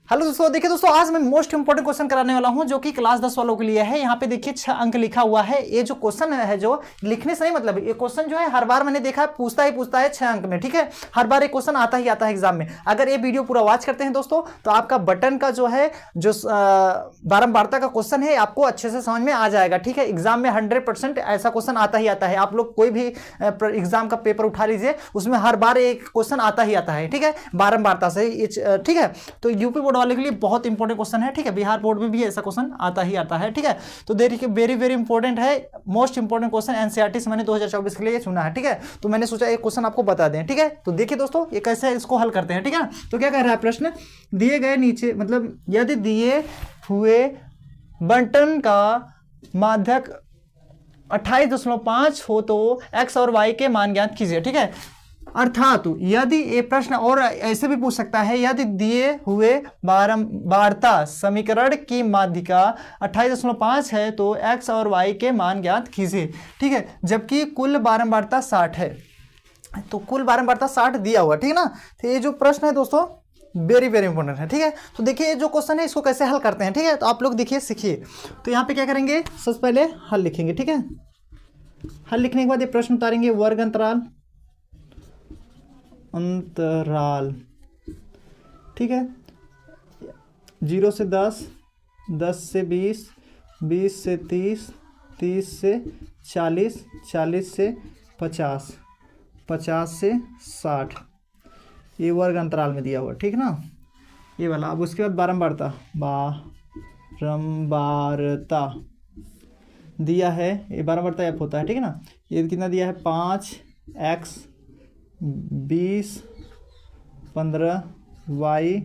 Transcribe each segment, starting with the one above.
Hello दोस्तों, देखिए दोस्तों, आज मैं मोस्ट इंपोर्टेंट क्वेश्चन कराने वाला हूं जो कि क्लास 10 वालों के लिए है। यहाँ पे देखिए 6 अंक लिखा हुआ है। ये जो क्वेश्चन है, जो लिखने से नहीं मतलब, ये क्वेश्चन जो है हर बार मैंने देखा है पूछता है 6 अंक में। ठीक है, हर बार एक क्वेश्चन आता है एग्जाम में। अगर ये वीडियो पूरा वॉच करते हैं दोस्तों तो आपका बटन का जो है जो बारंबारता का क्वेश्चन है आपको अच्छे से समझ में आ जाएगा। ठीक है, एग्जाम में 100% ऐसा क्वेश्चन आता है। आप लोग कोई भी एग्जाम का पेपर उठा लीजिए, उसमें हर बार एक क्वेश्चन आता है। ठीक है, बारंबारता से। ठीक है, तो यूपी बोर्ड वाले के लिए बहुत इंपॉर्टेंट क्वेश्चन है। ठीक है, बिहार बोर्ड में भी ऐसा क्वेश्चन आता है। ठीक है, तो वेरी वेरी इंपॉर्टेंट है, मोस्ट इंपॉर्टेंट क्वेश्चन एनसीईआरटी से मैंने 2024 के लिए चुना है। ठीक है, तो मैंने सोचा एक क्वेश्चन आपको बता दें। ठीक है, तो देखिए दोस्तों ये कैसे इसको हल करते हैं। ठीक है, तो क्या कह रहा है प्रश्न, दिए गए नीचे मतलब यदि दिए हुए बंटन का माध्यक 28.5 हो तो x और y के मान ज्ञात कीजिए। ठीक है, अर्थात यदि ये प्रश्न और ऐसे भी पूछ सकता है, यदि दिए हुए बारंबारता समीकरण की माध्यिका 28.5 है तो x और y के मान ज्ञात कीजिए। ठीक है, जबकि कुल बारंबारता 60 है, तो कुल बारंबारता 60 दिया हुआ। ठीक है ना, तो ये जो प्रश्न है दोस्तों वेरी वेरी इंपॉर्टेंट है। ठीक है, तो देखिए जो क्वेश्चन है इसको कैसे हल करते हैं। ठीक है, तो आप लोग देखिए सीखिए। तो यहाँ पे क्या करेंगे, सबसे पहले हल लिखेंगे। ठीक है, हल लिखने के बाद ये प्रश्न उतारेंगे, वर्ग अंतराल। ठीक है, 0 से 10, 10 से 20, 20 से 30, 30 से 40, 40 से 50, 50 से 60, ये वर्ग अंतराल में दिया हुआ। ठीक है ना, ये वाला। अब उसके बाद बारंबारता दिया है, ये बारंबारता एफ होता है। ठीक है ना, ये कितना दिया है, 5x 20 15 y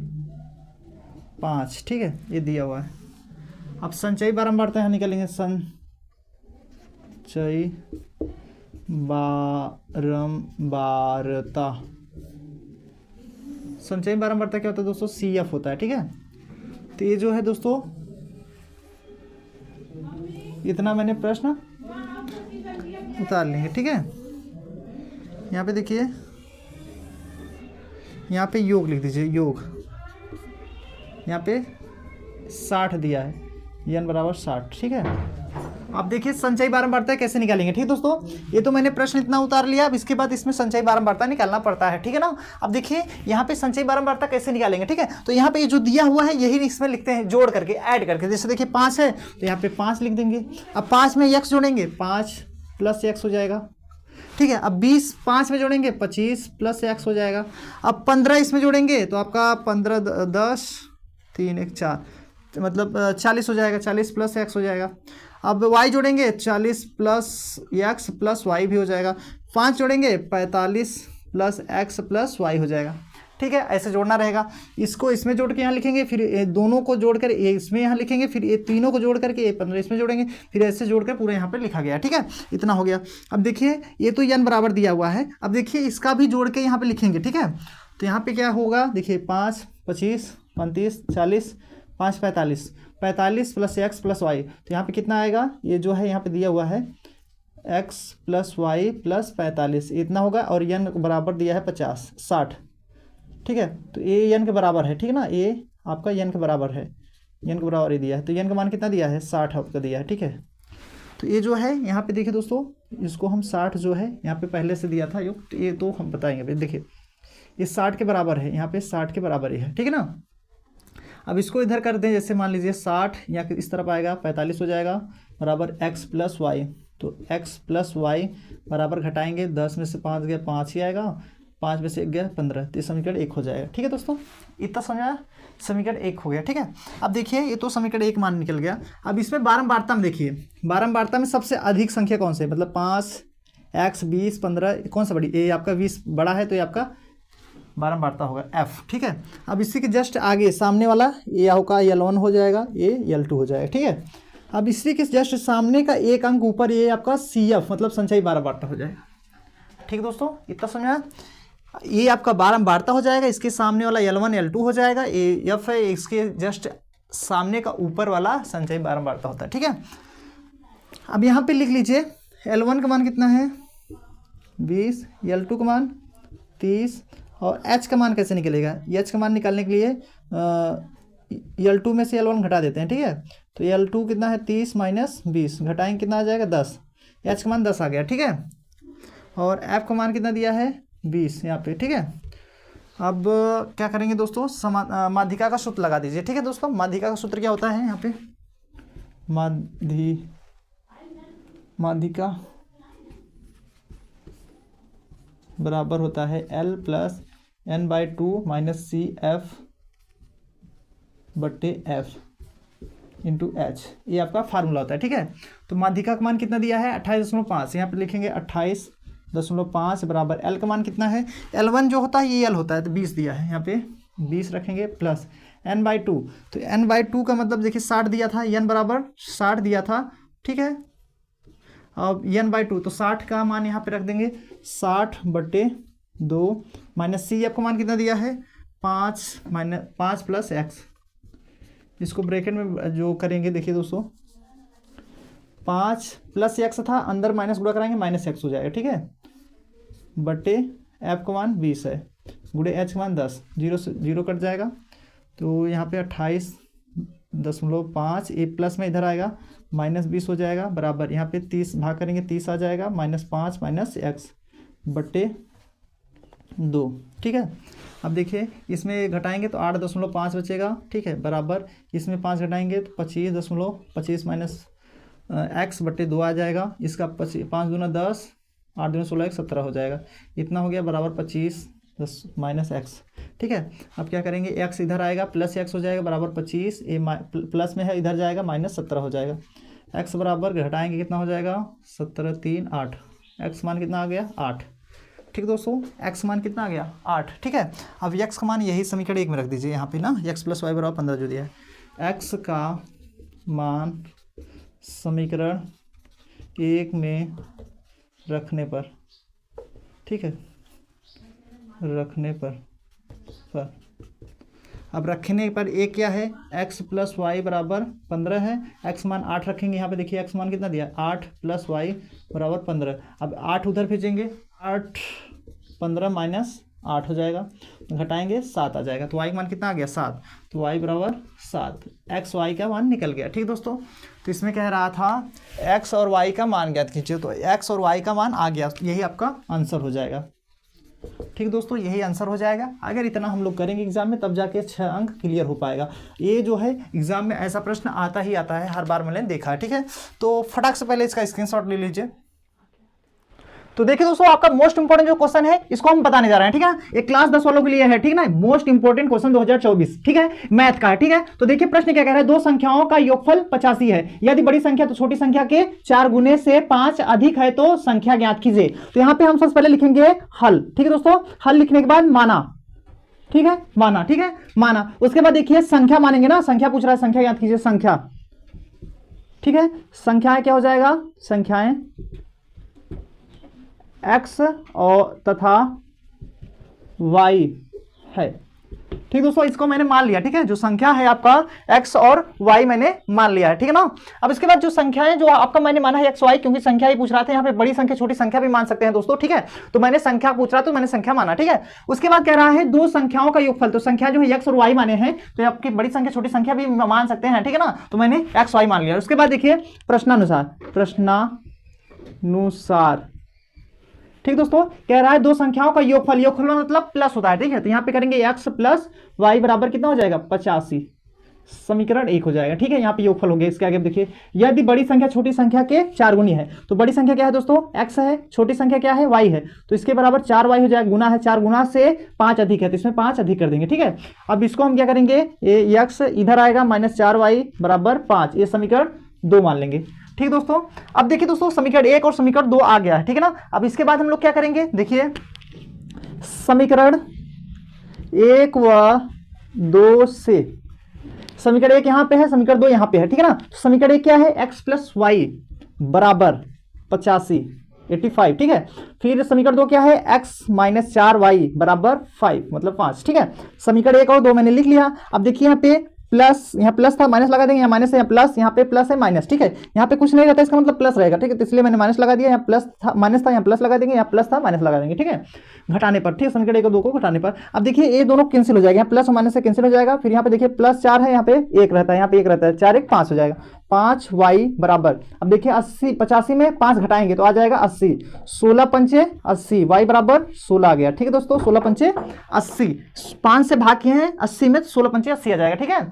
5। ठीक है, ये दिया हुआ है। अब संचयी बारंबारता यहाँ निकालेंगे, संचयी बारंबारता क्या होता है दोस्तों, CF होता है। ठीक है, तो ये जो है दोस्तों इतना मैंने प्रश्न उतार लेंगे। ठीक है, यहाँ पे देखिए, यहाँ पे योग लिख दीजिए, योग। यहाँ पे 60 दिया है, n बराबर 60। ठीक है, अब देखिए संचयी बारंबारता कैसे निकालेंगे। ठीक है दोस्तों, ये तो मैंने प्रश्न इतना उतार लिया। अब इसके बाद इसमें संचयी बारंबारता निकालना पड़ता है। ठीक है ना, अब देखिए यहाँ पे संचयी बारंबारता कैसे निकालेंगे। ठीक है, तो यहाँ पे ये जो दिया हुआ है यही इसमें लिखते हैं, जोड़ करके, ऐड करके। जैसे देखिए 5 है तो यहाँ पे 5 लिख देंगे। अब 5 में x जोड़ेंगे, 5 + x हो जाएगा। ठीक है, अब 20 5 में जोड़ेंगे, 25 + x हो जाएगा। अब 15 इसमें जोड़ेंगे तो आपका 15 10 3 1 4 मतलब 40 हो जाएगा, 40 + x हो जाएगा। अब y जोड़ेंगे, 40 + x + y भी हो जाएगा। 5 जोड़ेंगे, 45 + x + y हो जाएगा। ठीक है, ऐसे जोड़ना रहेगा। इसको इसमें जोड़ के यहाँ लिखेंगे, फिर ये दोनों को जोड़कर ये इसमें यहाँ लिखेंगे, फिर ये तीनों को जोड़ करके ये 15 इसमें जोड़ेंगे, फिर ऐसे जोड़कर पूरा यहाँ पे लिखा गया। ठीक है, इतना हो गया। अब देखिए ये तो n बराबर दिया हुआ है। अब देखिए इसका भी जोड़ के यहाँ पे लिखेंगे। ठीक है, तो यहाँ पे क्या होगा, देखिए 5 25 35 40 5 45 45 + x + y, तो यहाँ पे कितना आएगा, ये जो है यहाँ पे दिया हुआ है x + y + 45, इतना होगा। और n बराबर दिया है 50 60। ठीक है, तो ये n के बराबर है। ठीक है ना, ये आपका n के बराबर है, n के बराबर ये दिया है। तो n का मान कितना दिया है, 60 आपका दिया है। ठीक है, तो ये जो है यहाँ पे देखिए दोस्तों, इसको हम 60 जो है यहाँ पे पहले से दिया था योग, तो ये तो हम बताएंगे। देखिए ये 60 के बराबर है, यहाँ पे 60 के बराबर ही है। ठीक है ना, अब इसको इधर कर दें, जैसे मान लीजिए 60 यहाँ इस तरफ आएगा, 45 हो जाएगा बराबर x + y। तो x + y बराबर घटाएंगे, 10 में से 5 गया 5 ही आएगा, 5 में से 1 गया 15, तो समीकरण 1 हो जाएगा। ठीक है दोस्तों, इतना समझा, समीकरण 1 हो गया। ठीक है, अब देखिए ये तो समीकरण 1 मान निकल गया। अब इसमें बारंबारता में देखिए, बारंबारता में सबसे अधिक संख्या कौन से, मतलब 5 x 20 15 कौन सा बड़ी, ये आपका 20 बड़ा है तो ये आपका बारंबारता होगा F। ठीक है, अब इसी के जस्ट आगे सामने वाला ये होगा L1 हो जाएगा, ये L2 हो जाएगा। ठीक है, अब इसी के जस्ट सामने का एक अंक ऊपर ये आपका CF मतलब संचयी बारंबारता हो जाएगा। ठीक है दोस्तों, इतना समझा, ये आपका बारंबारता हो जाएगा, इसके सामने वाला L1 L2 हो जाएगा, ये F है, इसके जस्ट सामने का ऊपर वाला संचयी बारंबारता होता है। ठीक है, अब यहाँ पे लिख लीजिए L1 का मान कितना है 20, L2 का मान 30, और h का मान कैसे निकलेगा, h का मान निकालने के लिए L2 में से L1 घटा देते हैं, ठीक है। तो L2 कितना है 30 माइनस 20, घटाएंगे कितना आ जाएगा 10, H का मान 10 आ गया, ठीक है। और F का मान कितना दिया है 20 यहाँ पे, ठीक है। अब क्या करेंगे दोस्तों, माध्यिका का सूत्र लगा दीजिए, ठीक है दोस्तों। माध्यिका का सूत्र क्या होता है यहाँ पे, माध्यिका बराबर होता है L plus n/2 minus CF बट्टे F इंटू H, ये आपका फार्मूला होता है, ठीक है। तो माध्यिका का मान कितना दिया है 28.5, यहाँ पे लिखेंगे 28.5 बराबर L का मान कितना है, L1 जो होता है ये L होता है, तो 20 दिया है, यहाँ पे 20 रखेंगे प्लस n/2, तो n/2 का मतलब देखिए 60 दिया था, n बराबर 60 दिया था, ठीक है। अब n/2 तो 60 का मान यहाँ पे रख देंगे 60/2 माइनस CF का मान कितना दिया है 5 प्लस x, इसको ब्रैकेट में जो करेंगे देखिए दोस्तों 5 प्लस x था, अंदर माइनस गुणा कराएंगे माइनस x हो जाएगा, ठीक है, बटे f का मान 20 है, गुणे h का मान 10, 0 से 0 कट जाएगा, तो यहाँ पे 28.5, ये प्लस में इधर आएगा माइनस 20 हो जाएगा, बराबर यहाँ पे 30 भाग करेंगे 30 आ जाएगा, -5 माइनस x बटे 2, ठीक है। अब देखिए इसमें घटाएंगे तो 8.5 बचेगा, ठीक है, बराबर इसमें 5 घटाएंगे तो 25 माइनस x बटे 2 आ जाएगा, इसका 5 दूना 10, 8 दूना 16, 17 हो जाएगा, इतना हो गया, बराबर 25 माइनस x, ठीक है। अब क्या करेंगे x इधर आएगा प्लस x हो जाएगा, बराबर 25, ये प्लस में है इधर जाएगा माइनस 17 हो जाएगा, x बराबर घटाएंगे कितना हो जाएगा 17 3 8, x मान कितना आ गया 8, ठीक दोस्तों, x मान कितना आ गया 8, ठीक है। अब x का मान यही समीकरण 1 में रख दीजिए यहाँ पे ना, x प्लस वाई बराबर 15 जो दिया है, x का मान समीकरण 1 में रखने पर, ठीक है, रखने पर अब रखने पर एक क्या है x प्लस वाई बराबर 15 है, x मान 8 रखेंगे, यहाँ पे देखिए x मान कितना दिया 8 प्लस वाई बराबर 15, अब 8 उधर भेजेंगे, 8 15 माइनस 8 हो जाएगा, घटाएंगे 7 आ जाएगा, तो y मान कितना आ गया 7, तो y बराबर 7, x y का मान निकल गया, ठीक दोस्तों। तो इसमें कह रहा था x और y का मान ज्ञात कीजिए, तो x और y का मान आ गया, यही आपका आंसर हो जाएगा, ठीक दोस्तों, यही आंसर हो जाएगा। अगर इतना हम लोग करेंगे एग्जाम में तब जाके 6 अंक क्लियर हो पाएगा। ये जो है एग्जाम में ऐसा प्रश्न आता ही आता है, हर बार मैंने देखा है, ठीक है। तो फटाक से पहले इसका स्क्रीनशॉट ले लीजिए। तो देखिए दोस्तों, आपका मोस्ट इंपोर्टेंट जो क्वेश्चन है इसको हम बताने जा रहे हैं, ठीक है। एक क्लास 10 वालों के लिए है, ठीक है ना, मोस्ट इंपोर्टेंट क्वेश्चन 2024, ठीक है, मैथ का है, ठीक है। तो देखिए प्रश्न क्या कह रहा है, दो संख्याओं का योगफल 85 है, यदि बड़ी संख्या तो छोटी संख्या के 4 गुने से 5 अधिक है तो संख्या ज्ञात कीजिए। तो यहाँ पे हम सबसे पहले लिखेंगे हल, ठीक है दोस्तों, हल लिखने के बाद माना, ठीक है, माना, ठीक है, माना। उसके बाद देखिए संख्या मानेंगे ना, संख्या पूछ रहा है, संख्या ज्ञात कीजिए, संख्या, ठीक है, संख्याएं क्या हो जाएगा, संख्याएं x और तथा y है, ठीक दोस्तों, इसको मैंने मान लिया, ठीक है, जो संख्या है आपका x और y मैंने मान लिया है, ठीक है ना। अब इसके बाद जो संख्याएं जो आपका मैंने माना है x y, क्योंकि संख्या ही पूछ रहा था, यहाँ पे बड़ी संख्या छोटी संख्या भी मान सकते हैं दोस्तों, ठीक है, तो मैंने संख्या पूछ रहा तो मैंने संख्या माना, ठीक है। उसके बाद कह रहा है दो संख्याओं का योगफल, तो संख्या जो है x और y माने हैं, तो आपकी बड़ी संख्या छोटी संख्या भी मान सकते हैं, ठीक है ना, तो मैंने x y मान लिया। उसके बाद देखिए प्रश्नानुसार, ठीक दोस्तों, कह रहा है दो संख्याओं का योगफल, योगफल मतलब प्लस होता है, ठीक है, तो यहाँ पे करेंगे x प्लस वाई बराबर कितना हो जाएगा 85, समीकरण 1 हो जाएगा, ठीक है, यहाँ पे योगफल हो गया। इसके आगे देखिए यदि बड़ी संख्या छोटी संख्या के 4 गुनी है, तो बड़ी संख्या क्या है दोस्तों x है, छोटी संख्या क्या है y है, तो इसके बराबर 4y हो जाएगा, गुना है 4 गुना से 5 अधिक है, तो इसमें 5 अधिक कर देंगे, ठीक है। अब इसको हम क्या करेंगे, ये x इधर आएगा -4y बराबर 5, ये समीकरण 2 मान लेंगे, ठीक दोस्तों। अब देखिए दोस्तों समीकरण 1 और समीकरण 2 आ गया है, ठीक है ना। अब इसके बाद हम लोग क्या करेंगे, देखिए समीकरण 1 व 2 से, समीकरण 1 यहां पे है, समीकरण 2 यहां पे है, ठीक है ना। तो समीकरण 1 क्या है, x प्लस वाई बराबर 85 ठीक है। फिर समीकरण 2 क्या है, x माइनस 4y बराबर 5 मतलब 5, ठीक है। समीकरण 1 और 2 मैंने लिख लिया। अब देखिए यहाँ पे प्लस, यहाँ प्लस था माइनस लगा देंगे, यहाँ माइनस है यहाँ प्लस, यहाँ पे प्लस है माइनस, ठीक है। यहाँ पे कुछ नहीं रहता इसका मतलब प्लस रहेगा, ठीक है। तो इसलिए मैंने माइनस लगा दिया, यहाँ प्लस था माइनस था, यहाँ प्लस लगा देंगे, यहाँ प्लस था माइनस लगा देंगे, ठीक है, घटाने पर, ठीक है। समीकरण 1 और 2 को घटाने पर अब देखिए ये दोनों कैंसिल हो जाएगा, यहाँ प्लस और माइनस से कैंसिल हो जाएगा। फिर यहाँ पे देखिए प्लस 4 है, यहाँ पे 1 रहता है, यहाँ पे 1 रहता है, 4 1 5 हो जाएगा, 5y बराबर, अब देखिए 80 85 में 5 घटाएंगे तो आ जाएगा 80, 16 पंचे 80, y बराबर 16 आ गया, ठीक है दोस्तों। 16 पंचे 80, 5 से भाग किए हैं 80 में, 16 पंचे 80 आ जाएगा, ठीक है,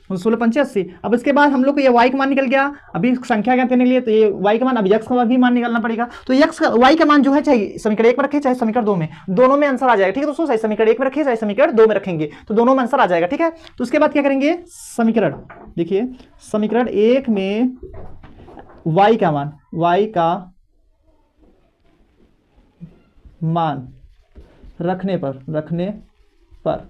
16 पंचे 80। अब इसके बाद हम लोग को ये y का मान निकल गया, अभी संख्या ज्ञात करने के लिए तो ये y का मान, अब x का भी मान निकालना पड़ेगा। तो x का y का मान जो है चाहे समीकरण 1 में रखे चाहे समीकरण 2 में, दोनों में आंसर आ जाएगा, ठीक है दोस्तों। चाहे समीकरण 1 में रखे चाहे समीकरण 2 में रखेंगे तो दोनों में आंसर आ जाएगा, ठीक है। तो उसके बाद क्या करेंगे, समीकरण देखिए, समीकरण 1 में y का मान रखने पर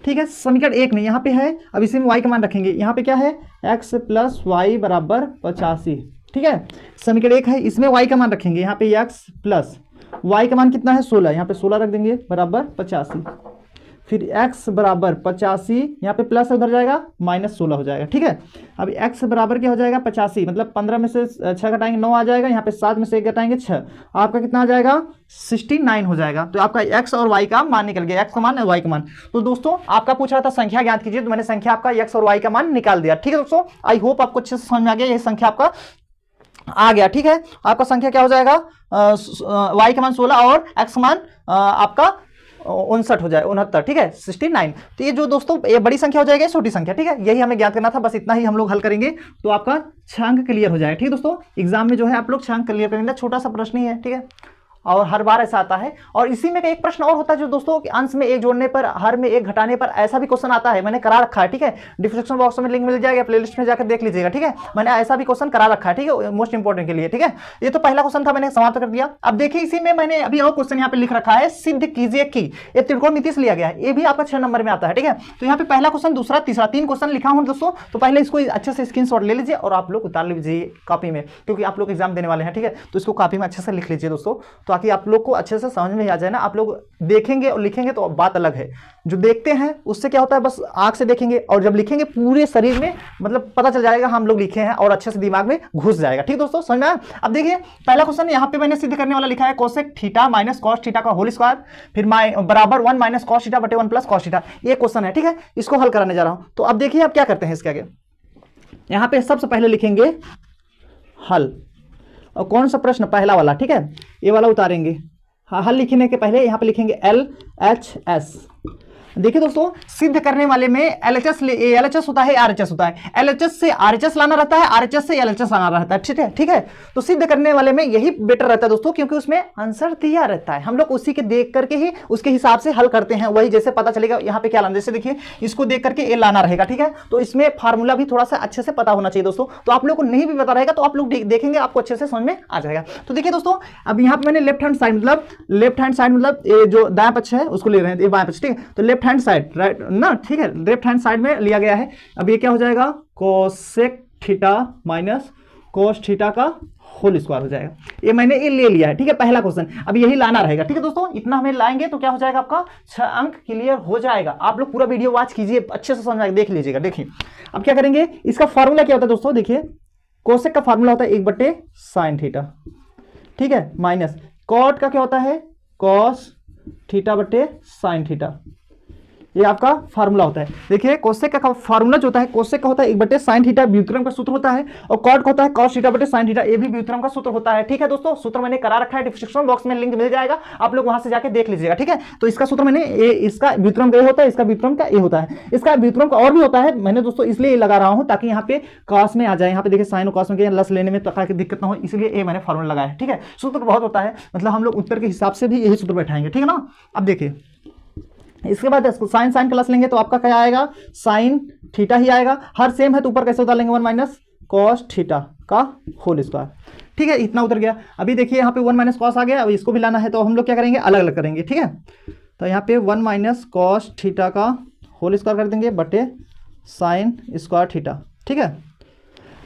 ठीक है। समीकरण 1 में यहाँ पे है, अब इसी में y का मान रखेंगे, यहाँ पे क्या है x प्लस वाई बराबर 85, ठीक है। समीकरण 1 है, इसमें y का मान रखेंगे, यहाँ पे x प्लस y का मान कितना है 16, यहाँ पे 16 रख देंगे बराबर 85, फिर x बराबर 85, यहाँ पे प्लस उधर जाएगा माइनस 16 हो जाएगा, ठीक है। अब x बराबर क्या हो जाएगा 85, मतलब 15 में से 6 घटाएंगे 9 आ जाएगा, यहाँ पे 7 में से 1 घटाएंगे 6, आपका कितना आ जाएगा 69 हो जाएगा। तो आपका x और y का मान निकल गया, x का मान है y का मान। तो दोस्तों आपका पूछ रहा था संख्या ज्ञात कीजिए, तो मैंने संख्या आपका x और y का मान निकाल दिया, ठीक है दोस्तों। आई होप आपको अच्छे से समझ में आ गया, यह संख्या आपका आ गया, ठीक है। आपका संख्या क्या हो जाएगा, y का मान 16 और x मान आपका 59 हो जाए 69, ठीक है 69। तो ये जो दोस्तों ये बड़ी संख्या हो जाएगी, छोटी संख्या, ठीक है, यही हमें ज्ञात करना था, बस इतना ही हम लोग हल करेंगे तो आपका 6 अंक क्लियर हो जाएगा, ठीक है दोस्तों। एग्जाम में जो है आप लोग 6 अंक क्लियर करेंगे, छोटा सा प्रश्न ही है, ठीक है, और हर बार ऐसा आता है। और इसी में एक प्रश्न और होता है जो दोस्तों अंश में 1 जोड़ने पर, हर में 1 घटाने पर, ऐसा भी क्वेश्चन आता है, मैंने करा रखा है, ठीक है। डिस्क्रिप्शन बॉक्स में लिंक मिल जाएगा, प्लेलिस्ट में जाकर देख लीजिएगा, ठीक है। मैंने ऐसा भी क्वेश्चन करा रखा है, ठीक है, मोस्ट इंपोर्टेंट के लिए, ठीक है। ये तो पहला क्वेश्चन था, मैंने समाप्त कर दिया। अब देखिए इसी में मैंने अभी और क्वेश्चन यहाँ पे लिख रखा है, सिद्ध कीजिए कि, ये त्रिकोणमिति से लिया गया है, ये भी आपका 6 नंबर में आता है, ठीक है। तो यहाँ पे पहला क्वेश्चन, दूसरा, तीसरा, 3 क्वेश्चन लिखा हूँ दोस्तों। तो पहले इसको अच्छे से स्क्रीनशॉट ले लीजिए और आप लोग उतार लीजिए कॉपी में, क्योंकि आप लोग एग्जाम देने वाले हैं, ठीक है। तो इसको कॉपी में अच्छे से लिख लीजिए दोस्तों, ताकि आप लोग को अच्छे से समझ में आ जाए ना। आप लोग देखेंगे और लिखेंगे तो बात अलग है, जो देखते हैं उससे क्या होता है, बस आंख से देखेंगे, और जब लिखेंगे पूरे शरीर में मतलब पता चल जाएगा हम लोग लिखे हैं, और अच्छे से दिमाग में घुस जाएगा, ठीक दोस्तों, समझ में आया। अब देखिए पहला क्वेश्चन यहाँ पे मैंने सिद्ध करने वाला लिखा है, cosec theta minus cos theta का होल स्क्वायर, फिर बराबर 1 माइनस कॉस थीटा बटे 1 प्लस कॉस थीटा, ये क्वेश्चन है, ठीक है। इसको हल कराने जा रहा हूं। तो अब देखिए आप क्या करते हैं इसके आगे, यहाँ पे सबसे पहले लिखेंगे हल, और कौन सा प्रश्न, पहला वाला, ठीक है, ये वाला उतारेंगे। हल लिखने के पहले यहाँ पे लिखेंगे LHS। देखिए दोस्तों सिद्ध करने वाले में LHS होता है, RHS होता है, LHS से RHS लाना रहता है, RHS से LHS लाना रहता है, ठीक है, ठीक है। तो सिद्ध करने वाले में यही बेटर रहता है दोस्तों, क्योंकि उसमें आंसर दिया रहता है, हम लोग उसी के देख करके ही उसके हिसाब से हल करते हैं, वही जैसे पता चलेगा यहाँ पे क्या लाना, जैसे देखिए इसको देख करके ये लाना रहेगा, ठीक है। तो इसमें फार्मूला भी थोड़ा सा अच्छे से पता होना चाहिए दोस्तों। तो आप लोग को नहीं भी पता रहेगा तो आप लोग देखेंगे, आपको अच्छे से समझ में आ जाएगा। तो देखिए दोस्तों अब यहाँ पे मैंने लेफ्ट हैंड साइड मतलब ये जो दायां पक्ष है उसको ले रहे हैं, ये बायां पक्ष, ठीक है। तो लेफ्ट हैंड साइड राइट ना, ठीक है, लेफ्ट हैंड साइड में लिया गया है। अब ये क्या हो जाएगा, cosec theta minus cos theta का होल स्क्वायर हो जाएगा, ये मैंने ये ले लिया है, ठीक है, पहला क्वेश्चन। अब यही लाना रहेगा, ठीक है दोस्तों, इतना हमें लाएंगे तो क्या हो जाएगा, आपका 6 अंक क्लियर हो जाएगा। आप लोग पूरा वीडियो वॉच कीजिए, अच्छे से समझ देख लीजिएगा। देखिए अब क्या करेंगे, इसका फॉर्मूला क्या होता है दोस्तों, देखिए कोसेक का फॉर्मूला होता है 1 बटे साइन थीटा, ठीक है, माइनस कॉट का क्या होता है, कॉस थीटा बटे साइन थीटा, ये आपका फार्मूला होता है। देखिए कोसेक का फार्मूला जो होता है, कोसेक का होता है 1 बटे साइन थीटा, व्युत्क्रम का सूत्र होता है, और कॉट का होता है कॉस थीटा बटे साइन थीटा, ये भी व्युत्क्रम का सूत्र होता है, ठीक है दोस्तों। सूत्र मैंने करा रखा है, डिस्क्रिप्शन बॉक्स में लिंक मिल जाएगा, आप लोग वहां से जाके देख लीजिएगा, ठीक है। तो इसका सूत्र मैंने इसका व्युत्क्रम का ये होता है, इसका व्युत्क्रम का ये होता है, इसका व्युत्क्रम का और भी होता है, मैंने दोस्तों इसलिए लगा रहा हूं ताकि यहाँ पे कॉस में आ जाए, यहाँ पे देखिए साइन और कॉस में लस लेने में प्रकार की दिक्कत ना हो, इसलिए ये मैंने फार्मूला लगाया है, ठीक है। सूत्र बहुत होता है, मतलब हम लोग उत्तर के हिसाब से भी यही सूत्र बैठाएंगे, ठीक है ना। अब देखिए इसके बाद साइन साइन प्लस लेंगे तो आपका क्या आएगा, साइन थीटा ही आएगा, हर सेम है तो ऊपर कैसे उतार लेंगे, 1 माइनस कॉस थीटा का होल स्क्वायर, ठीक है, इतना उतर गया। अभी देखिए यहाँ पे 1 माइनस कॉस आ गया, अब इसको भी लाना है तो हम लोग क्या करेंगे, अलग अलग करेंगे, ठीक है। तो यहाँ पे 1 माइनस कॉस थीटा का होल स्क्वायर कर देंगे बटे साइन स्क्वायर थीटा, ठीक है।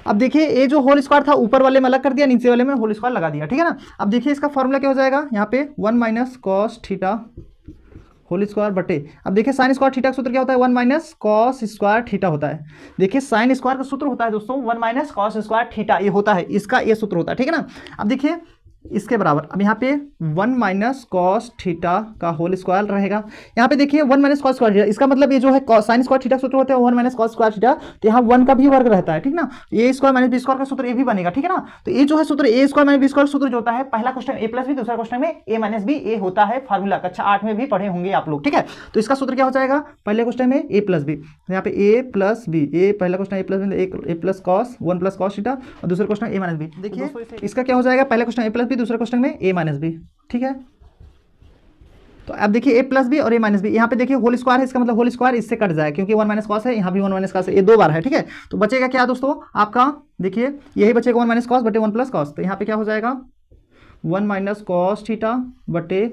अब देखिए ये जो होल स्क्वायर था ऊपर वाले में अलग कर दिया, नीचे वाले में होल स्क्वायर लगा दिया, ठीक है ना। अब देखिए इसका फॉर्मूला क्या हो जाएगा, यहाँ पे 1 minus cos theta whole square बटे, अब देखिए साइन स्क्वायर थीटा का सूत्र क्या होता है, 1 माइनस कॉस स्क्वायर थीटा होता है। देखिए साइन स्क्वायर का सूत्र होता है दोस्तों 1 माइनस कॉस स्क्वायर थीटा, ये होता है, इसका ये सूत्र होता है, ठीक है ना। अब देखिए इसके बराबर, अब यहाँ पे 1 माइनस कॉस थीटा का होल स्क्वायर रहेगा। यहाँ पे देखिए 1 माइनस कॉस स्क्वायर थीटा, इसका मतलब ये जो है साइन स्क्वायर थीटा सूत्र होता है 1 माइनस कॉस स्क्वायर थीटा, तो यहाँ 1 का भी वर्ग रहता है, ठीक ना। ए स्क्वायर माइनस बी स्क्वायर का सूत्र ये भी बनेगा, ठीक है ना। तो ये जो है सूत्र ए स्क्वायर माइनस बी स्क्वायर सूत्र जो होता है, पहला क्वेश्चन ए प्लस बी, दूसरा क्वेश्चन में ए माइनस बी, ए होता है फार्मूला, कक्षा 8 में भी पढ़े होंगे आप लोग, ठीक है। तो इसका सूत्र क्या हो जाएगा, पहले क्वेश्चन में ए प्लस बी, यहाँ पे ए प्लस बी, ए पहला question A plus B, A plus cos 1 plus cos theta, और दूसरा क्वेश्चन ए माइनस बी। देखिए इसका क्या हो जाएगा, पहले क्वेश्चन ए प्लस बी, दूसरे क्वेश्चन में ए माइनस बी, ठीक है। तो अब देखिए ए प्लस बी और ए माइनस बी, यहाँ पे देखिए होल स्क्वायर है, इसका मतलब होल स्क्वायर इससे कट जाए, क्योंकि 1 माइनस कॉस है, यहाँ भी 1 माइनस कॉस है, ये 2 बार है, ठीक है। तो बचेगा क्या दोस्तों आपका, देखिए यही बचेगा 1 माइनस कॉस बटे 1 प्लस कॉस, तो यहाँ पे क्या हो जाएगा 1 माइनस कॉस थीटा बटे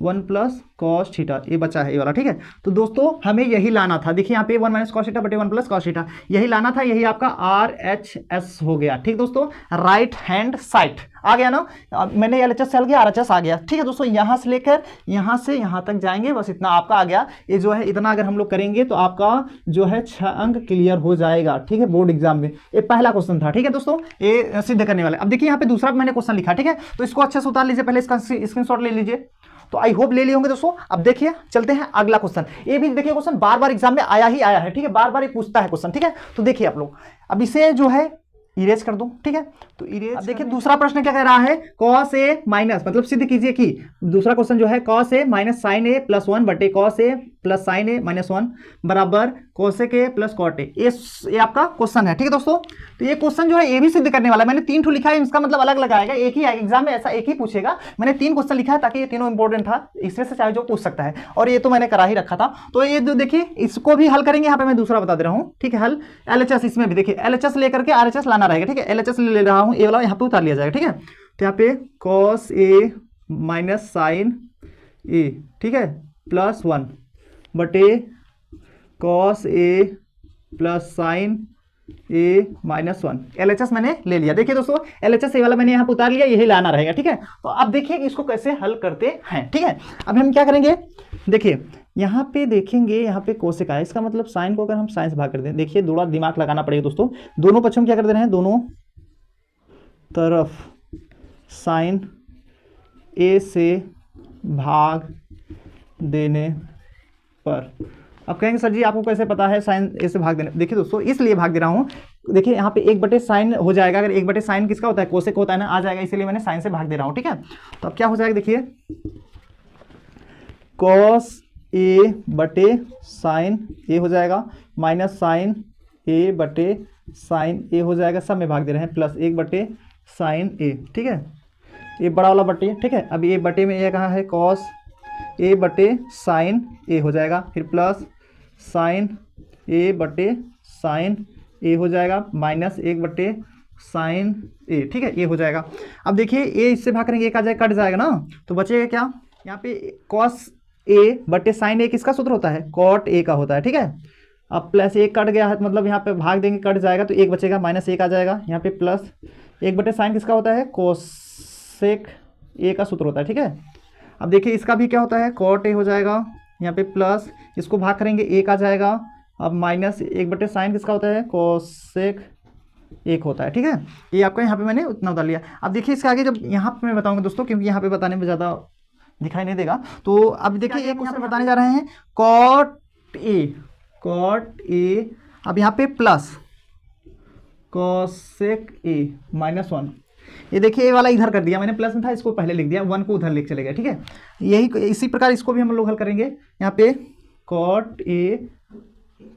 1 प्लस कॉस थीटा, ये बचा है ये वाला, ठीक है। तो दोस्तों हमें यही लाना था, देखिए यहाँ पे 1 माइनस कॉस थीटा बटे 1 प्लस कॉस थीटा, यही लाना था, यही आपका RHS हो गया, ठीक दोस्तों, राइट हैंड साइड आ गया ना। मैंने LHS से गया, RHS आ गया, ठीक है दोस्तों। यहाँ से लेकर यहाँ से यहाँ तक जाएंगे, बस इतना आपका आ गया। ये जो है इतना अगर हम लोग करेंगे तो आपका जो है 6 अंक क्लियर हो जाएगा, ठीक है, बोर्ड एग्जाम में। ये पहला क्वेश्चन था, ठीक है दोस्तों, ये सिद्ध करने वाला। अब देखिए यहाँ पे दूसरा मैंने क्वेश्चन लिखा, ठीक है, तो इसको अच्छे से उतार लीजिए, पहले इसका स्क्रीनशॉट ले लीजिए। तो आई होप ले लिए होंगे दोस्तों। अब देखिए चलते हैं अगला क्वेश्चन, ये भी देखिए क्वेश्चन बार बार एग्जाम में आया ही आया है, ठीक है, बार बार ये पूछता है क्वेश्चन, ठीक है। तो देखिए आप लोग, अब इसे जो है इरेज कर दो, ठीक है। तो इरेज, अब देखिए दूसरा प्रश्न क्या कह रहा है, कॉस ए माइनस, मतलब सिद्ध कीजिए कि दूसरा क्वेश्चन जो है cos A minus sin A plus 1 बटे cos A plus sin A minus 1 बराबर cosec A plus cot A, ये आपका क्वेश्चन है, ठीक है दोस्तों। तो ये क्वेश्चन जो है ये भी सिद्ध करने वाला है, मैंने 3 ठो लिखा है, इसका मतलब अलग अलग आएगा, एक ही एग्जाम में ऐसा एक ही पूछेगा। मैंने 3 क्वेश्चन लिखा है ताकि ये तीनों इंपॉर्टेंट था, इसमें से चाहे जो पूछ सकता है, और ये तो मैंने करा ही रखा था। तो ये जो देखिए इसको भी हल करेंगे, यहाँ पे मैं दूसरा बता दे रहा हूँ, ठीक है, हल LHS, इसमें भी देखिए LHS लेकर के RHS लाना रहेगा, ठीक है। LHS ले रहा हूँ, ये वाला यहाँ पे उतार लिया जाएगा, ठीक है। तो यहाँ पे कॉस ए माइनस साइन ए, ठीक है, प्लस 1 बटे cos A plus sin A minus 1, LHS मैंने ले लिया। देखिए दोस्तों LHS ए वाला मैंने यहाँ पे उतार लिया, यही लाना रहेगा, ठीक है। तो अब देखिए कि इसको कैसे हल करते हैं, ठीक है। अब हम क्या करेंगे, देखिए यहाँ पे देखेंगे, यहाँ पे कोसेक आया, इसका मतलब साइन को अगर हम साइन से भाग कर दें, देखिए थोड़ा दिमाग लगाना पड़ेगा दोस्तों। दोनों पक्ष में क्या कर दे रहे हैं, दोनों तरफ साइन ए से भाग देने पर। अब कहेंगे सर जी आपको कैसे पता है साइन ए से भाग देने, देखिए दोस्तों इसलिए भाग दे रहा हूँ, देखिए यहाँ पे 1 बटे साइन हो जाएगा, अगर 1 बटे साइन किसका होता है, कोसेक होता है ना, आ जाएगा, इसलिए मैंने साइन से भाग दे रहा हूँ, ठीक है। तो अब क्या हो जाएगा, देखिए कॉस ए बटे साइन ए हो जाएगा, माइनस साइन ए बटे साइन ए हो जाएगा, सब में भाग दे रहे हैं, प्लस 1 बटे साइन ए, ठीक है, ये बड़ा वाला बटे, ठीक है। अब ये बटे में ये कहाँ है, कॉस ए बटे साइन ए हो जाएगा, फिर प्लस साइन ए बटे साइन ए हो जाएगा, माइनस 1 बटे साइन ए, ठीक है, ये हो जाएगा। अब देखिए ए इससे भाग करेंगे, एक आ जाएगा, कट जाएगा ना, तो बचेगा क्या, यहाँ पे कॉस ए बटे साइन ए किसका सूत्र होता है, कॉट ए का होता है, ठीक है। अब प्लस 1 कट गया है, मतलब यहाँ पे भाग देंगे, कट जाएगा, तो 1 बचेगा, माइनस 1 आ जाएगा, यहाँ पे प्लस 1 बटे साइन किसका होता है, कोसेक ए का सूत्र होता है, ठीक है। अब देखिए इसका भी क्या होता है, कॉट ए हो जाएगा, यहाँ पे प्लस इसको भाग करेंगे 1 आ जाएगा, अब माइनस 1 बटे साइन किसका होता है, कोसेक 1 होता है, ठीक है। ये आपका यहाँ पे मैंने उतना उतार लिया। अब देखिए इसके आगे जब यहाँ पे मैं बताऊंगा दोस्तों, क्योंकि यहाँ पे बताने में ज़्यादा दिखाई नहीं देगा। तो अब देखिए एक क्वेश्चन बताने जा रहे हैं, कॉट ए, अब यहाँ पे प्लस कोसेक ए माइनस 1, ये देखिए ये वाला इधर कर दिया मैंने, प्लस में था इसको पहले लिख दिया, 1 को उधर लिख चले गए, ठीक है। यही इसी प्रकार इसको भी हम लोग हल करेंगे, यहाँ पे cot A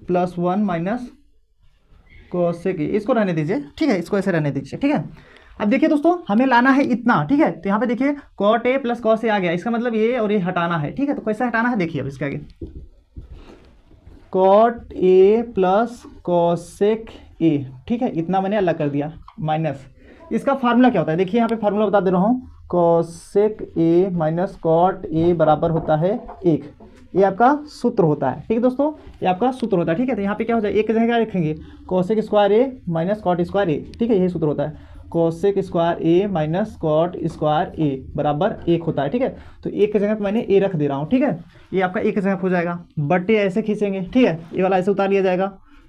plus 1 minus cosec A, इसको रहने दीजिए, ठीक है, इसको ऐसे रहने दीजिए, ठीक है। अब देखिए दोस्तों हमें लाना है इतना, ठीक है। तो यहाँ पे देखिए cot A plus cos A आ गया, इसका मतलब ये और ये हटाना है, ठीक है। तो कैसे हटाना है, देखिए अब इसके आगे cot A plus cosec A, ठीक है, इतना मैंने अलग कर दिया, माइनस इसका फार्मूला क्या होता है, देखिए यहाँ पे फार्मूला बता दे रहा हूँ, cosec A minus cot A बराबर होता है 1, ये आपका सूत्र होता है, ठीक है दोस्तों, ये आपका सूत्र होता है, ठीक है। तो यहाँ पे क्या हो जाए, एक जगह क्या लिखेंगे, कोसेक स्क्वायर ए माइनस कॉट स्क्वायर ए, ठीक है, यही सूत्र होता है, कोसेक स्क्वायर ए माइनस कॉट स्क्वायर ए बराबर 1 होता है। ठीक है, तो 1 की जगह पे मैंने ए रख दे रहा हूँ। ठीक है, ये आपका 1 की जगह हो जाएगा, बटे ऐसे खींचेंगे। ठीक है, ये वाला ऐसे उतार लिया जाएगा,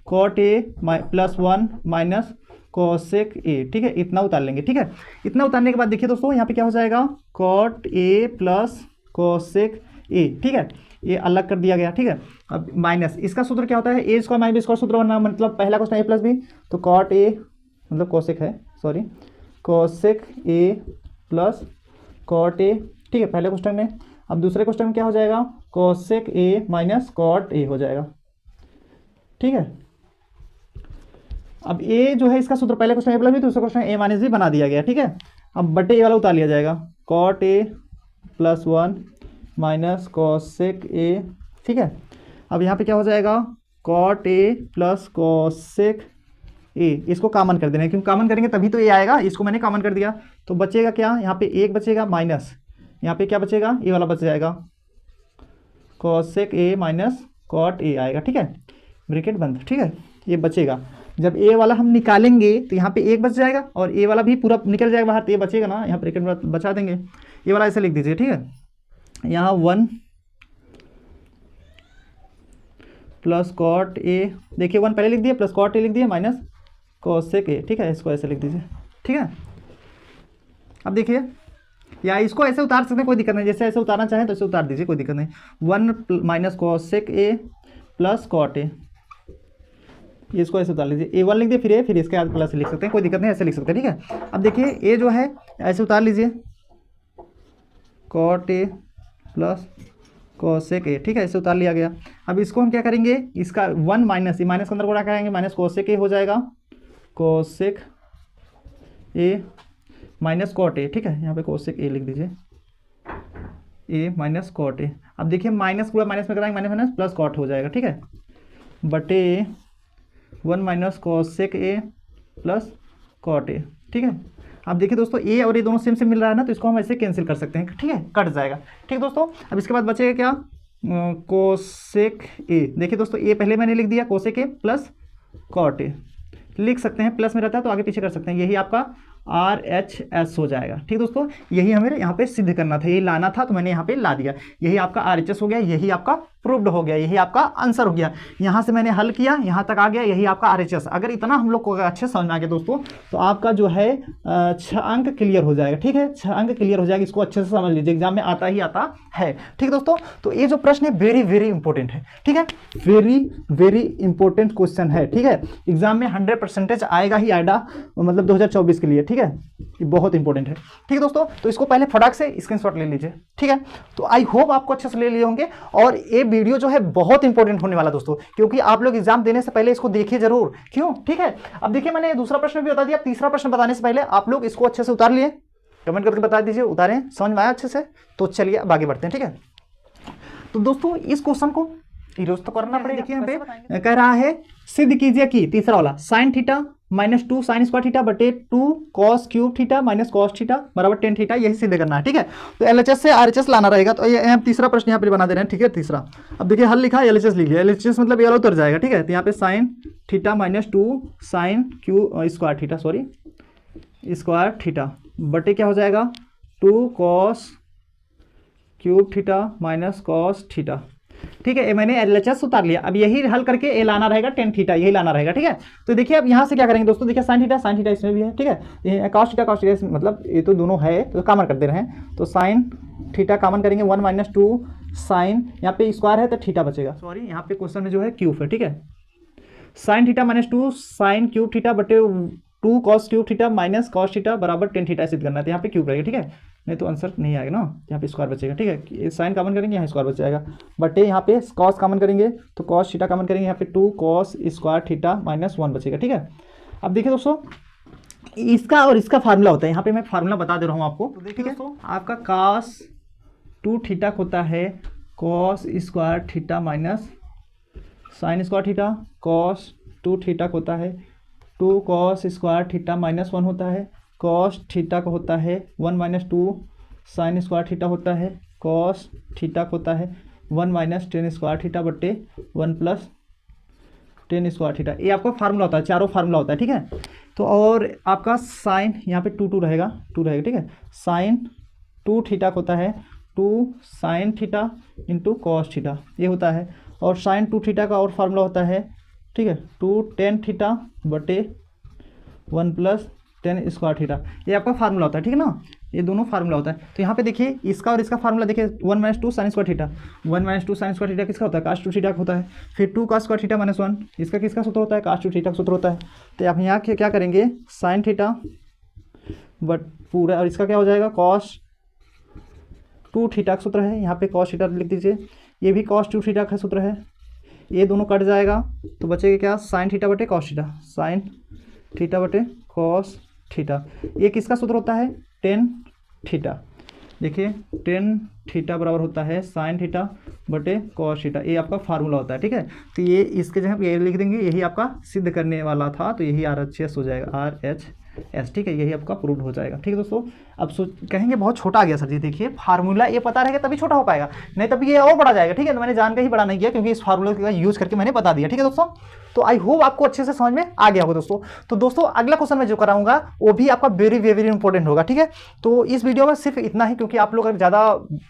cot A +1 minus cosec A. ठीक है, इतना उतार लेंगे। ठीक है, इतना उतारने के बाद देखिए दोस्तों यहाँ पे क्या हो जाएगा, cot A plus cosec A. ठीक है, ये अलग कर दिया गया। ठीक है, अब माइनस इसका सूत्र क्या होता है, A square minus B square सूत्र बनना, मतलब पहला क्वेश्चन ए प्लस बी, तो कॉट ए मतलब कोसेक है, sorry cosec A plus cot A. ठीक है, पहले क्वेश्चन में। अब दूसरे क्वेश्चन में क्या हो जाएगा, cosec A minus cot A हो जाएगा। ठीक है, अब ए जो है इसका सूत्र पहले क्वेश्चन ए प्लस बी, दूसरे क्वेश्चन ए माइनस बी बना दिया गया। ठीक है, अब बटे ए वाला उतार लिया जाएगा, cot A +1 minus cosec A. ठीक है, अब यहाँ पे क्या हो जाएगा, cot A plus cosec A, इसको कॉमन कर देना है, क्योंकि कॉमन करेंगे तभी तो ए आएगा। इसको मैंने कॉमन कर दिया, तो बचेगा क्या, यहाँ पे 1 बचेगा माइनस यहाँ पे क्या बचेगा, ए वाला बच जाएगा, cosec A minus cot A आएगा। ठीक है, ब्रैकेट बंद। ठीक है, ये बचेगा। जब ए वाला हम निकालेंगे तो यहाँ पे 1 बच जाएगा और ए वाला भी पूरा निकल जाएगा बाहर, तो ये बचेगा ना, यहाँ ब्रैकेट बचा देंगे। ये वाला ऐसे लिख दीजिए। ठीक है, यहाँ 1 प्लस कॉट ए, देखिए 1 पहले लिख दिए, प्लस कॉट ए लिख दिए, माइनस कोसेक ए। ठीक है, इसको ऐसे लिख दीजिए। ठीक है, अब देखिए या इसको ऐसे उतार सकते हैं, कोई दिक्कत नहीं, जैसे ऐसे उतारना चाहें तो ऐसे उतार दीजिए, कोई दिक्कत नहीं। 1 minus cosec A plus cot A, इसको ऐसे उतार लीजिए। A1 लिख दिए, फिर इसके बाद प्लस लिख सकते हैं, कोई दिक्कत नहीं, ऐसे लिख सकते हैं। ठीक है, अब देखिए ए जो है ऐसे उतार लीजिए, cot A plus cosec A. ठीक है, ऐसे उतार लिया गया। अब इसको हम क्या करेंगे, इसका 1 माइनस, ये माइनस के अंदर गुणा करेंगे, माइनस कोसेक ए हो जाएगा, cosec A minus cot A. ठीक है, यहाँ पे कोसेक ए लिख दीजिए, ए माइनस कॉट ए। अब देखिए माइनस पूरा माइनस में कराएंगे, माइनस माइनस प्लस कॉट हो जाएगा। ठीक है, बटे 1 minus cosec A plus cot A. ठीक है, अब देखिए दोस्तों ए और ये दोनों सेम मिल रहा है ना, तो इसको हम ऐसे कैंसिल कर सकते हैं। ठीक है, कट जाएगा। ठीक है दोस्तों, अब इसके बाद बचेगा क्या, कोसेक ए। देखिए दोस्तों ए पहले मैंने लिख दिया, cosec A plus cot A लिख सकते हैं, प्लस में रहता है तो आगे पीछे कर सकते हैं, यही आपका RHS हो जाएगा। ठीक दोस्तों, यही हमें यहाँ पे सिद्ध करना था, यही लाना था, तो मैंने यहाँ पे ला दिया। यही आपका RHS हो गया, यही आपका प्रूव्ड हो गया, यही आपका आंसर हो गया। यहाँ से मैंने हल किया, यहाँ तक आ गया, यही आपका RHS। अगर इतना हम लोग को अच्छे समझ में आ गया दोस्तों, तो आपका जो है 6 अंक क्लियर हो जाएगा। ठीक है, 6 अंक क्लियर हो जाएगा, इसको अच्छे से समझ लीजिए, एग्जाम में आता ही आता है। ठीक दोस्तों, तो ये जो प्रश्न है वेरी वेरी इंपॉर्टेंट है। ठीक है, वेरी वेरी इंपॉर्टेंट क्वेश्चन है। ठीक है, एग्जाम में 100% आएगा ही आएगा, मतलब 2024 के लिए। ठीक है, ये बहुत इंपॉर्टेंट है। ठीक है दोस्तों, तो इसको पहले फटाक से स्क्रीनशॉट ले लीजिए। ठीक है, तो आई होप आपको अच्छे से ले लिए होंगे, और ये वीडियो जो है बहुत इंपॉर्टेंट होने वाला दोस्तों, क्योंकि आप लोग एग्जाम देने से पहले इसको देखिए जरूर। क्यों? ठीक है, अब देखिए मैंने दूसरा प्रश्न भी बता दिया, तीसरा प्रश्न बताने से पहले आप लोग इसको अच्छे से उतार लिए, कमेंट करके बता दीजिए उतारें, समझ में आया अच्छे से? तो चलिए अब आगे बढ़ते हैं। ठीक है, तो दोस्तों इस क्वेश्चन को इरोज तो करना पड़ेगा। देखिए यहाँ पे कह रहा है सिद्ध कीजिए कि तीसरा वाला sign theta -2 sine square theta बटे 2 cos cube theta minus cos theta बराबर टेन थीटा, यही सिद्ध करना है। ठीक है, तो LHS से RHS लाना रहेगा, तो ये तीसरा प्रश्न यहाँ पे बना दे रहे हैं। ठीक है, तीसरा अब देखिए हल लिखा है, LHS लिख लिया, LHS मतलब ये वाला उतर जाएगा। ठीक है, तो यहाँ पे sin theta -2 sin cube square theta, sorry square theta बटे क्या हो जाएगा 2 cos cube theta minus cos theta. ठीक है, ये मैंने LHS उतार लिया। अब यही हल करके ए लाना रहेगा टेन थीटा, यही लाना रहेगा। ठीक है, तो देखिए अब यहाँ से क्या करेंगे दोस्तों, देखिए साइन थीटा इसमें भी है। ठीक है, कॉस थीटा मतलब ये तो दोनों है, तो कॉमन कर दे रहे हैं, तो साइन थीटा कॉमन करेंगे 1 - 2 साइन, यहाँ पे स्क्वायर है तो थीटा बचेगा, सॉरी यहाँ पे क्वेश्चन में जो है क्यूब है। ठीक है, sign theta -2 sine cube theta बटे 2 cos cube theta minus cos theta बराबर टेन थीटा सिद्ध करना है, तो यहाँ पे क्यूब रहेगा। ठीक है, नहीं तो आंसर नहीं आएगा ना, यहाँ पे स्क्वायर बचेगा। ठीक है, साइन कॉमन करेंगे, यहाँ स्क्वायर बच जाएगा, बटे यहाँ पे कॉस कॉमन करेंगे तो कॉस थीटा कॉमन करेंगे, यहाँ पे 2 कॉस स्क्वायर थीटा -1 बचेगा। ठीक है, अब देखिए दोस्तों इसका और इसका फार्मूला होता है, यहाँ पे मैं फार्मूला बता दे रहा हूँ आपको। तो देखिए दोस्तों आपका कॉस 2 थीटा होता है cos square theta minus sine square theta, cos 2 theta होता है 2 कॉस स्क्वायर थीटा -1 होता है, कॉस थीटा का होता है 1 - 2 साइन स्क्वायर थीटा होता है, कॉस थीटा का होता है 1 - टेन स्क्वायर थीटा बट्टे 1 + टेन स्क्वायर थीटा, ये आपका फार्मूला होता है, चारों फार्मूला होता है, ठीक है। तो और आपका साइन यहाँ पे टू रहेगा, ठीक है। साइन 2 थीटा होता है 2 sine theta into cos theta, ये होता है। और साइन 2 थीटा का और फार्मूला होता है, ठीक है, 2 टेन थीटा बटे 1 प्लस टेन स्क्वायर थीटा, ये आपका फार्मूला होता है, ठीक है ना। ये दोनों फार्मूला होता है। तो यहाँ पे देखिए इसका और इसका फार्मूला देखिए 1 - 2 sine square theta, 1 - 2 sine square theta किसका होता है, कास 2 थीटा होता है। फिर 2 का स्क्वायर थीटा -1, इसका किसका सूत्र होता है, कास 2 थीटा का सूत्र होता है। तो आप यहाँ क्या करेंगे, साइन थीटा बट पूरा, और इसका क्या हो जाएगा, कॉस 2 थीटा का सूत्र है, यहाँ पे कॉस थीटा लिख दीजिए, ये भी कॉस 2 थीटा का सूत्र है, ये दोनों कट जाएगा तो बचेगा क्या, साइन थीटा बटे कॉस थीटा, साइन थीटा बटे कॉस थीटा। ये किसका सूत्र होता है, टेन थीटा। देखिए टेन थीटा बराबर होता है साइन थीटा बटे कॉस थीटा, ये आपका फार्मूला होता है, ठीक है। तो ये इसके जगह ये लिख देंगे, यही आपका सिद्ध करने वाला था, तो यही RHS हो जाएगा, RHS, ठीक है, यही आपका प्रूव हो जाएगा, ठीक है दोस्तों। अब कहेंगे बहुत छोटा आ गया सर जी, देखिए फार्मूला ये पता रहेगा तभी छोटा हो पाएगा, नहीं तभी ये और बड़ा जाएगा, ठीक है। तो मैंने जान के ही बड़ा नहीं किया, क्योंकि इस फार्मूला का यूज करके मैंने बता दिया, ठीक है दोस्तों। तो आई होप आपको अच्छे से समझ में आ गया होगा दोस्तों। तो दोस्तों अगला क्वेश्चन मैं जो कराऊंगा वो भी आपका वेरी वेरी इंपॉर्टेंट होगा, ठीक है। तो इस वीडियो में सिर्फ इतना ही, क्योंकि आप लोग अगर ज़्यादा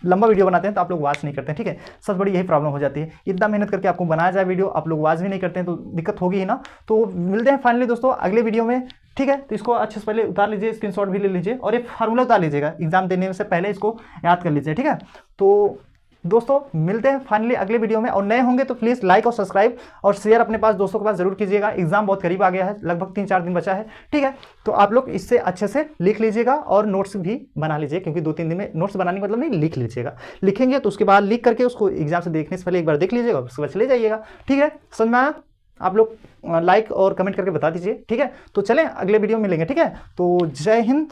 लंबा वीडियो बनाते हैं तो आप लोग वॉच नहीं करते हैं, ठीक है। सबसे बड़ी यही प्रॉब्लम हो जाती है, इतना मेहनत करके आपको बनाया जाए वीडियो, आप लोग वॉच भी नहीं करते हैं तो दिक्कत होगी ही ना। तो मिलते हैं फाइनली दोस्तों अगले वीडियो में, ठीक है। तो इसको अच्छे से पहले उतार लीजिए, स्क्रीनशॉट भी ले लीजिए, और ये फार्मूला उतार लीजिएगा, एग्जाम देने से पहले इसको याद कर लीजिए, ठीक है। तो दोस्तों मिलते हैं फाइनली अगले वीडियो में, और नए होंगे तो प्लीज़ लाइक और सब्सक्राइब और शेयर अपने पास दोस्तों के पास जरूर कीजिएगा। एग्जाम बहुत करीब आ गया है, लगभग 3-4 दिन बचा है, ठीक है। तो आप लोग इससे अच्छे से लिख लीजिएगा और नोट्स भी बना लीजिए, क्योंकि 2-3 दिन में नोट्स बनाने का मतलब नहीं, लिख लीजिएगा। लिखेंगे तो उसके बाद लिख करके उसको एग्जाम से देखने से पहले एक बार देख लीजिएगा, उसके बाद चले जाइएगा, ठीक है। समझ में आया? आप लोग लाइक और कमेंट करके बता दीजिए, ठीक है। तो चलें अगले वीडियो में मिलेंगे, ठीक है। तो जय हिंद।